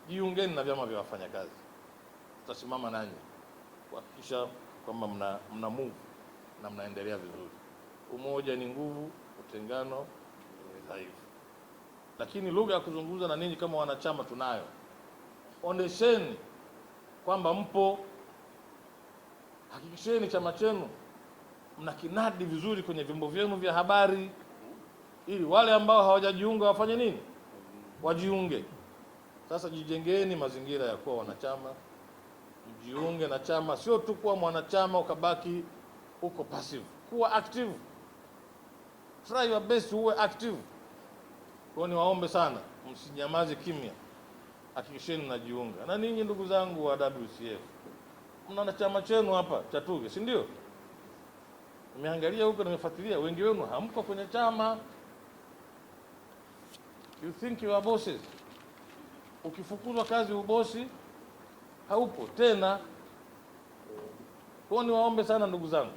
jiungeni na vyama vya wafanyakazi, tutasimama nanyi kuhakikisha kwamba mna move na mnaendelea vizuri. Umoja ni nguvu, utengano ni dhaifu. Lakini lugha ya kuzungumza na ninyi kama wanachama tunayo. Ondesheni kwamba mpo, hakikisheni chama chenu mnakinadi vizuri kwenye vyombo vyenu vya habari, ili wale ambao hawajajiunga wafanye nini? Wajiunge. Sasa jijengeni mazingira ya kuwa wanachama, mjiunge na chama, sio tu kuwa mwanachama ukabaki uko passive. Kuwa active, try your best uwe active. Kwa niwaombe sana, msinyamaze kimya, hakikisheni mnajiunga. Na ninyi ndugu zangu wa WCF, mna chama chenu hapa cha TUGHE, si ndio? Nimeangalia huko, nimefuatilia, wengi wenu hamko kwenye chama. You think you are bosses. Ukifukuzwa kazi ubosi haupo tena. Kwa niwaombe sana ndugu zangu,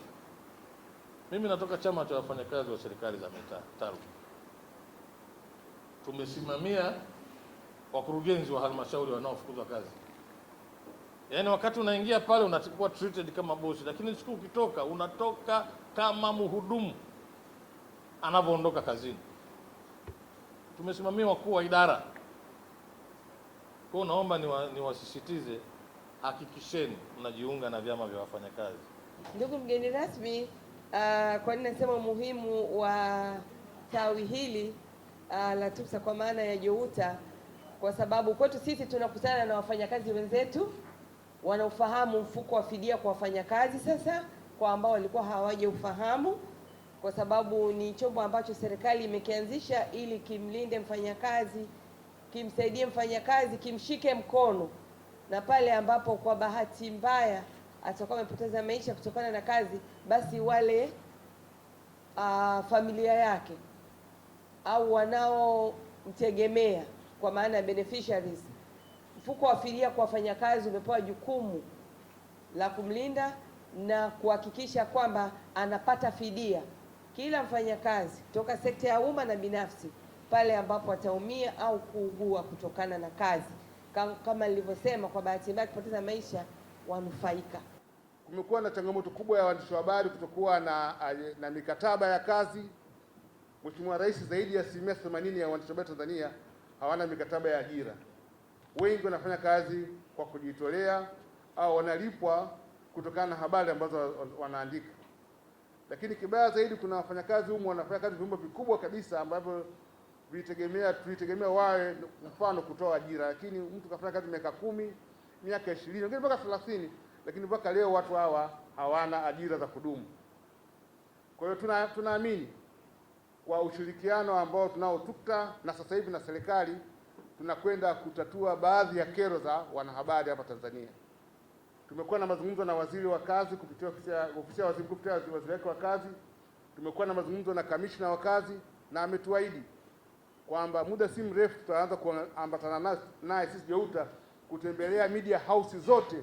mimi natoka chama cha wafanyakazi wa serikali za mitaa TARU. Tumesimamia wakurugenzi wa halmashauri wanaofukuzwa kazi. Yaani wakati unaingia pale unakuwa treated kama bosi, lakini siku ukitoka unatoka kama mhudumu anavyoondoka kazini. Tumesimamia wakuu wa idara. Kwa naomba niwasisitize, hakikisheni mnajiunga na vyama vya wafanyakazi. Ndugu mgeni rasmi, kwa nini nasema umuhimu wa tawi hili la TUCSA kwa maana ya JOUTA? Kwa sababu kwetu sisi tunakutana na wafanyakazi wenzetu wanaofahamu mfuko wa fidia kwa wafanyakazi, sasa kwa ambao walikuwa hawajaufahamu, kwa sababu ni chombo ambacho serikali imekianzisha ili kimlinde mfanyakazi, kimsaidie mfanyakazi, kimshike mkono, na pale ambapo kwa bahati mbaya atakuwa amepoteza maisha kutokana na kazi, basi wale familia yake au wanaomtegemea kwa maana ya beneficiaries, mfuko wa fidia kwa wafanyakazi umepewa jukumu la kumlinda na kuhakikisha kwamba anapata fidia kila mfanyakazi kutoka sekta ya umma na binafsi pale ambapo ataumia au kuugua kutokana na kazi. Kama nilivyosema, kwa bahati mbaya kupoteza maisha, wanufaika. Kumekuwa na changamoto kubwa ya waandishi wa habari kutokuwa na mikataba ya kazi. Mheshimiwa Rais, zaidi ya 80% ya waandishi wa habari Tanzania hawana mikataba ya ajira. Wengi wanafanya kazi kwa kujitolea au wanalipwa kutokana na habari ambazo wanaandika. Lakini kibaya zaidi, kuna wafanyakazi humu wanafanya kazi vyombo vikubwa kabisa ambavyo tulitegemea wawe mfano kutoa ajira, lakini mtu kafanya kazi miaka 10, miaka 20, wengine mpaka 30, lakini mpaka leo watu hawa hawana ajira za kudumu. Kwa hiyo tunaamini kwa ushirikiano ambao tunao TUCTA na sasa hivi na serikali, tunakwenda kutatua baadhi ya kero za wanahabari hapa Tanzania. Tumekuwa na mazungumzo na waziri wa kazi kupitia ofisi ya waziri mkuu kupitia waziri wake wa kazi. Tumekuwa na mazungumzo na kamishna wa kazi, na ametuahidi kwamba muda si mrefu tutaanza kuambatana naye sisi JOUTA kutembelea media house zote,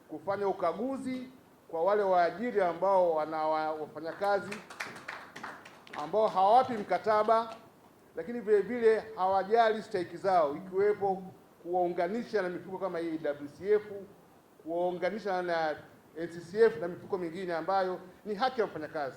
kufanya ukaguzi kwa wale waajiri ambao wana wafanyakazi ambao hawapi mkataba, lakini vile vile hawajali stahiki zao, ikiwepo kuwaunganisha na mifuko kama hii WCF, kuwaunganisha na NCCF na mifuko mingine ambayo ni haki ya mfanyakazi.